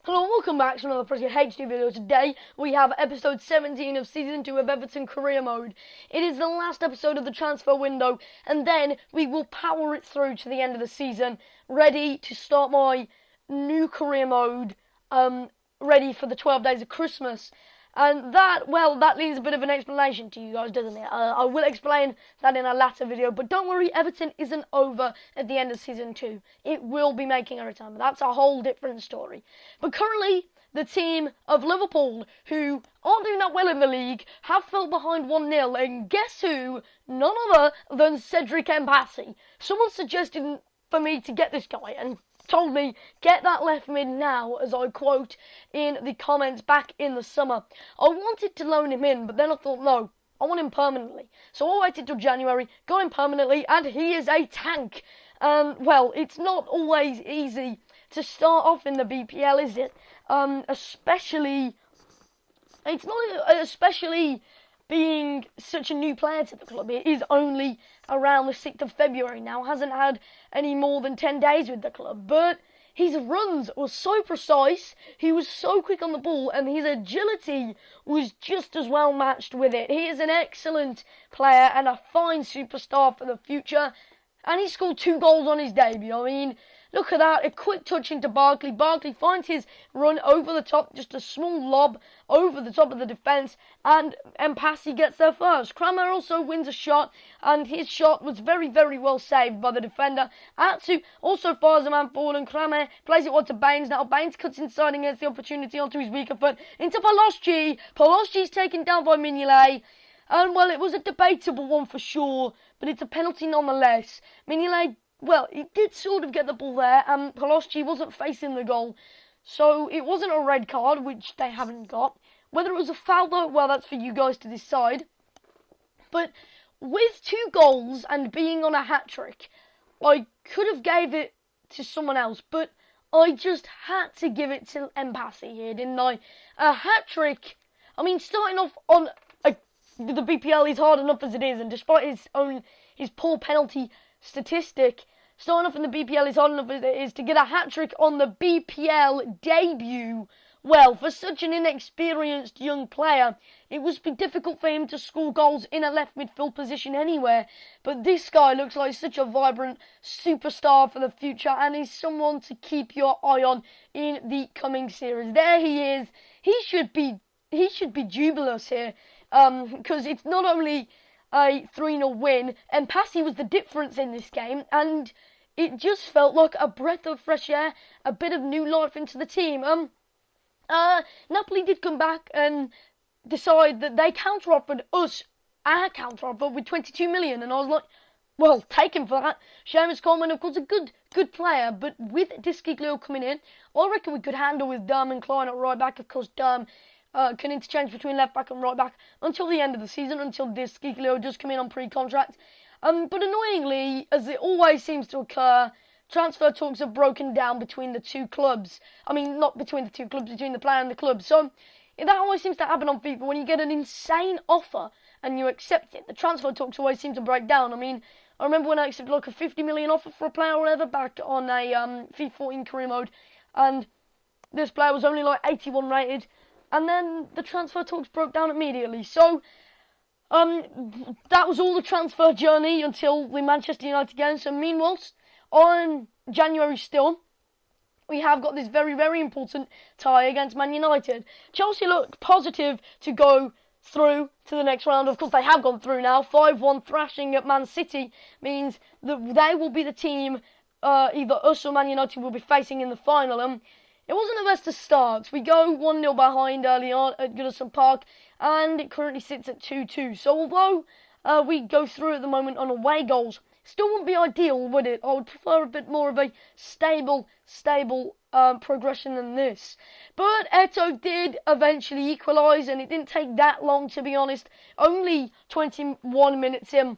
Hello and welcome back to another Prescott HD video. Today we have episode 17 of season 2 of Everton career mode. It is the last episode of the transfer window, and then we will power it through to the end of the season, ready to start my new career mode, ready for the 12 days of Christmas. And that leaves a bit of an explanation to you guys, doesn't it? I will explain that in a later video, but don't worry, Everton isn't over at the end of Season 2. It will be making a return, but that's a whole different story. But currently, the team of Liverpool, who aren't doing that well in the league, have fell behind 1-0, and guess who? None other than Cedric Mpassi. Someone suggested for me to get this guy, and told me, get that left mid now, as I quote in the comments back in the summer. I wanted to loan him in, but then I thought, no, I want him permanently. So I waited till January, got him permanently, and he is a tank. Well, it's not always easy to start off in the BPL, is it? Especially being such a new player to the club. It is only around the 6th of February now, hasn't had any more than 10 days with the club, but his runs were so precise, he was so quick on the ball, and his agility was just as well matched with it. He is an excellent player and a fine superstar for the future, and he scored 2 goals on his debut. I mean, look at that, a quick touch into Barkley. Barkley finds his run over the top, just a small lob over the top of the defence, and Mpassi gets there first. Kramer also wins a shot, and his shot was very, very well saved by the defender. Atsu also fires a man forward, and Kramer plays it wide to Baines. Now Baines cuts inside and gets the opportunity onto his weaker foot, into Palosci. Palosci's taken down by Mignolet. And, well, it was a debatable one for sure, but it's a penalty nonetheless. Mignolet, well, he did sort of get the ball there, and Palosci wasn't facing the goal. So it wasn't a red card, which they haven't got. Whether it was a foul, though, well, that's for you guys to decide. But with 2 goals and being on a hat-trick, I could have gave it to someone else, but I just had to give it to Mpassi here, didn't I? A hat-trick, I mean, starting off on the BPL is hard enough as it is, and despite his poor penalty statistic, starting off in the BPL is hard enough as it is, to get a hat-trick on the BPL debut. Well, for such an inexperienced young player, it would be difficult for him to score goals in a left midfield position anywhere. But this guy looks like such a vibrant superstar for the future, and is someone to keep your eye on in the coming series. There he is. He should be jubilous here, because it's not only a 3-0 win, and Mpassi was the difference in this game, and it just felt like a breath of fresh air, a bit of new life into the team. Napoli did come back and decide that they counter-offered us our counter-offer with 22 million, and I was like, well, take him for that. Seamus Coleman, of course, a good player, but with Disciglio coming in, I reckon we could handle with Durm and Klein at right back. Of course, Durm can interchange between left back and right back until the end of the season, until Disciglio does come in on pre-contract. But annoyingly, as it always seems to occur, transfer talks have broken down between the 2 clubs. I mean, not between the 2 clubs, between the player and the club. So that always seems to happen on FIFA. When you get an insane offer and you accept it, the transfer talks always seem to break down. I mean, I remember when I accepted like a 50 million offer for a player or whatever back on a FIFA 14 career mode, and this player was only like 81 rated, and then the transfer talks broke down immediately. So that was all the transfer journey until the Manchester United game. So meanwhile, on January still, we have got this very, very important tie against Man United. Chelsea look positive to go through to the next round. Of course, they have gone through now. 5-1 thrashing at Man City means that they will be the team either us or Man United will be facing in the final. It wasn't the best of starts. We go 1-0 behind early on at Goodison Park, and it currently sits at 2-2. So although we go through at the moment on away goals, still wouldn't be ideal, would it? I would prefer a bit more of a stable progression than this. But Eto did eventually equalise, and it didn't take that long, to be honest. Only 21 minutes in,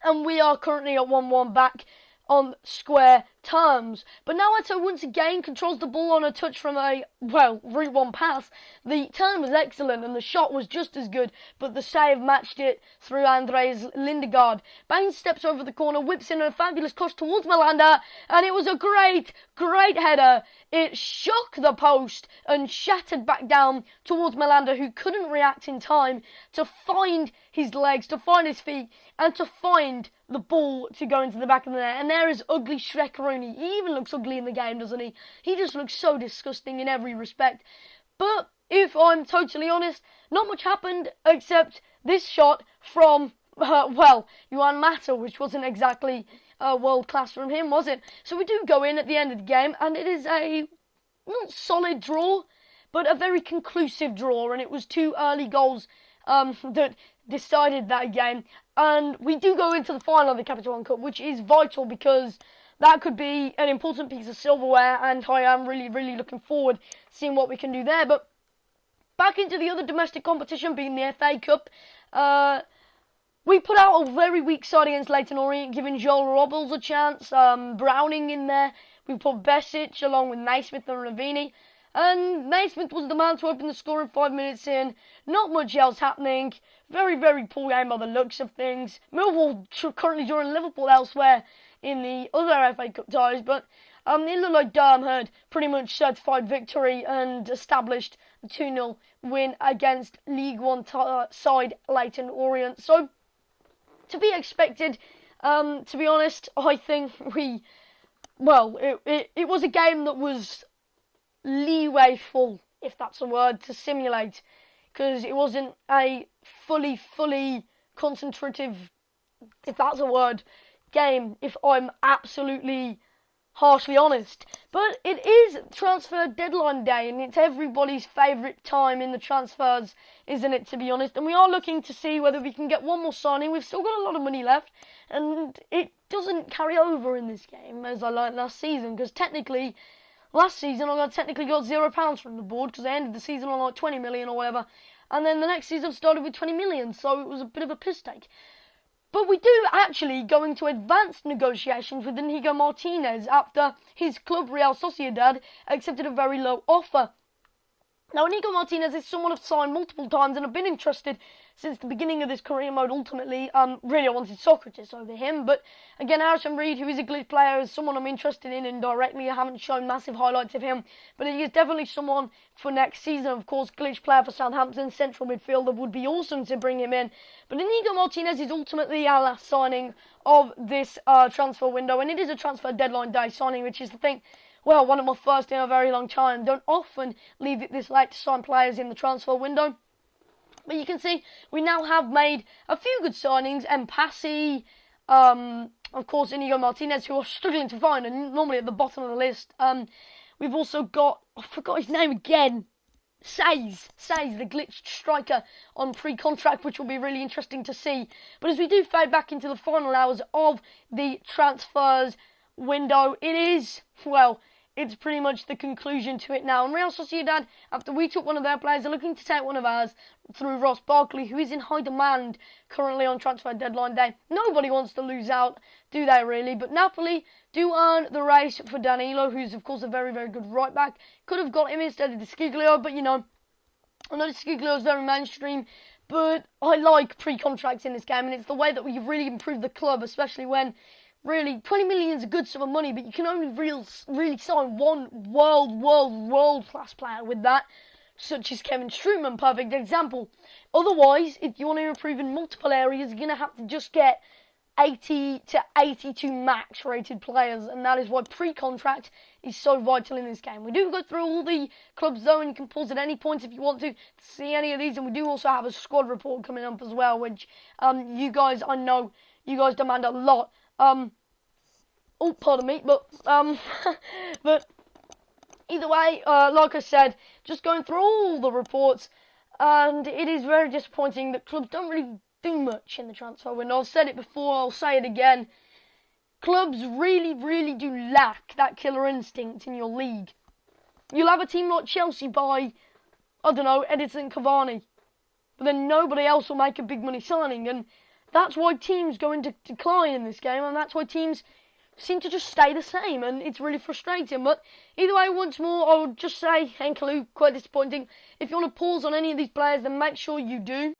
and we are currently at 1-1 back on square terms. But now Eto'o once again controls the ball on a touch from a, well, route one pass. The turn was excellent and the shot was just as good, but the save matched it through Andres Lindegaard. Baines steps over the corner, whips in a fabulous cross towards Malanda, and it was a great header. It shook the post and shattered back down towards Malanda, who couldn't react in time to find his legs, to find his feet, and to find the ball to go into the back of the net. And there is ugly Shrek Rooney. He even looks ugly in the game, doesn't he? He just looks so disgusting in every respect. But if I'm totally honest, not much happened except this shot from, Juan Mata, which wasn't exactly world class from him, was it? So we do go in at the end of the game, and it is a not solid draw, but a very conclusive draw, and it was 2 early goals that decided that game. And we do go into the final of the Capital One Cup, which is vital because that could be an important piece of silverware, and I am really looking forward to seeing what we can do there. But back into the other domestic competition, being the FA Cup, we put out a very weak side against Leyton Orient, giving Joel Robles a chance, Browning in there. We put Besic along with Naismith and Ravini. And Naismith was the man to open the score in 5 minutes in. Not much else happening. Very poor game by the looks of things. Millwall currently drawing Liverpool elsewhere in the other FA Cup ties. But it looked like Durham had pretty much certified victory and established a 2-0 win against League One side Leyton Orient. So, to be expected, to be honest, I think it was a game that was leewayful, if that's a word, to simulate, because it wasn't a fully concentrative, if that's a word, game, if I'm absolutely harshly honest. But it is transfer deadline day, and it's everybody's favourite time in the transfers, isn't it, to be honest? And we are looking to see whether we can get one more signing. We've still got a lot of money left, and it doesn't carry over in this game, as I learned last season, because technically, last season I technically got £0 from the board, because I ended the season on like 20 million or whatever, and then the next season started with 20 million, so it was a bit of a piss take. But we do actually go into advanced negotiations with Inigo Martinez after his club Real Sociedad accepted a very low offer. Now, Inigo Martinez is someone I've signed multiple times and I've been interested since the beginning of this career mode. Ultimately, really I wanted Socrates over him. But again, Harrison Reed, who is a glitch player, is someone I'm interested in indirectly. I haven't shown massive highlights of him, but he is definitely someone for next season. Of course, glitch player for Southampton, central midfielder, would be awesome to bring him in. But Inigo Martinez is ultimately our last signing of this transfer window, and it is a transfer deadline day signing, which is the thing. Well, one of my first in a very long time. Don't often leave it this late to sign players in the transfer window. But you can see we now have made a few good signings. Mpassi, of course, Inigo Martinez, who are struggling to find, and normally at the bottom of the list. We've also got, I forgot his name again, Says, the glitched striker on pre-contract, which will be really interesting to see. But as we do fade back into the final hours of the transfers window, it is, it's pretty much the conclusion to it now. And Real Sociedad, after we took one of their players, are looking to take one of ours through Ross Barkley, who is in high demand currently on transfer deadline day. Nobody wants to lose out, do they really? But Napoli do earn the race for Danilo, who's of course a very good right back. Could have got him instead of Desciglio, but I know Desciglio is very mainstream, but I like pre-contracts in this game, and it's the way that we've really improved the club, especially when really, 20 million is a good sum of money, but you can only really sign one world-class player with that, such as Kevin Strootman, perfect example. Otherwise, if you want to improve in multiple areas, you're going to have to just get 80 to 82 max rated players, and that is why pre-contract is so vital in this game. We do go through all the clubs though, and you can pause at any point if you want to see any of these, and we do also have a squad report coming up as well, which you guys, I know, you guys demand a lot. Pardon me, but either way, like I said, just going through all the reports, and it is very disappointing that clubs don't really do much in the transfer window. I've said it before, I'll say it again. Clubs really do lack that killer instinct in your league. You'll have a team like Chelsea buy, I don't know, Edinson Cavani, but then nobody else will make a big money signing, and that's why teams go into decline in this game, and that's why teams seem to just stay the same, and it's really frustrating. But either way, once more, I would just say, Henkalu, quite disappointing. If you want to pause on any of these players, then make sure you do.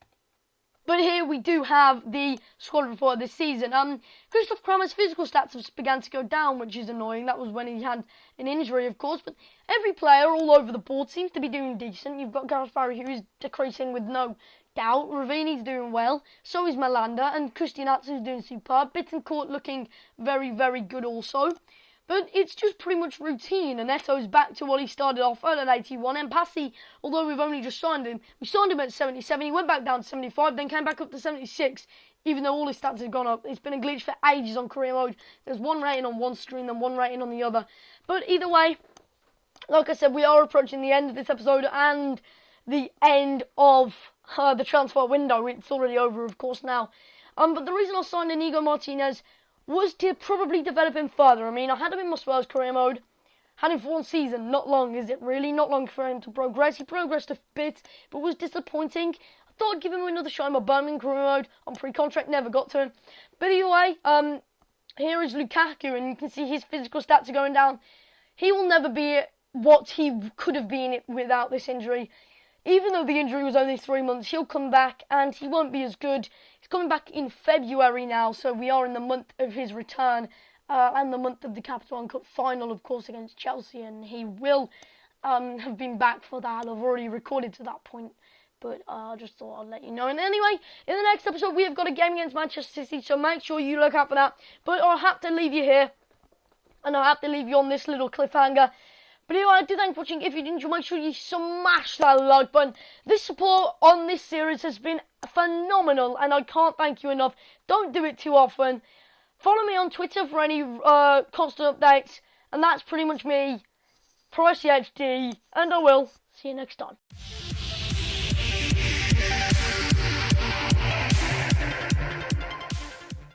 But here we do have the squad report this season. Christoph Kramer's physical stats have begun to go down, which is annoying. That was when he had an injury, of course. But every player all over the board seems to be doing decent. You've got Gareth Barry, who is decreasing with no doubt. Ravini's doing well. So is Malanda. And Christian Atsu's doing superb. Bittencourt looking very, very good also. But it's just pretty much routine, and Eto's back to what he started off at 81. And Passy, although we've only just signed him, we signed him at 77, he went back down to 75, then came back up to 76, even though all his stats have gone up. It's been a glitch for ages on career mode. There's one rating on one screen and one rating on the other. But either way, like I said, we are approaching the end of this episode and the end of the transfer window. It's already over, of course, now. But the reason I signed Inigo Martinez was to probably develop him further. I mean, I had him in my Spurs career mode, had him for 1 season. Not long, is it really? Not long for him to progress. He progressed a bit, but was disappointing. I thought I'd give him another shot in my Birmingham career mode on pre-contract, never got to him. But either way, here is Lukaku, and you can see his physical stats are going down. He will never be what he could have been without this injury. Even though the injury was only 3 months, he'll come back and he won't be as good. He's coming back in February now, so we are in the month of his return and the month of the Capital One Cup final, of course, against Chelsea, and he will have been back for that. I've already recorded to that point, but I just thought I'd let you know. And anyway, in the next episode, we have got a game against Manchester City, so make sure you look out for that. But I'll have to leave you here, and I'll have to leave you on this little cliffhanger. But anyway, I do thank you for watching. If you did enjoy, make sure you smash that like button. This support on this series has been phenomenal, and I can't thank you enough. Don't do it too often. Follow me on Twitter for any constant updates. And that's pretty much me, Pricey HD, and I will see you next time.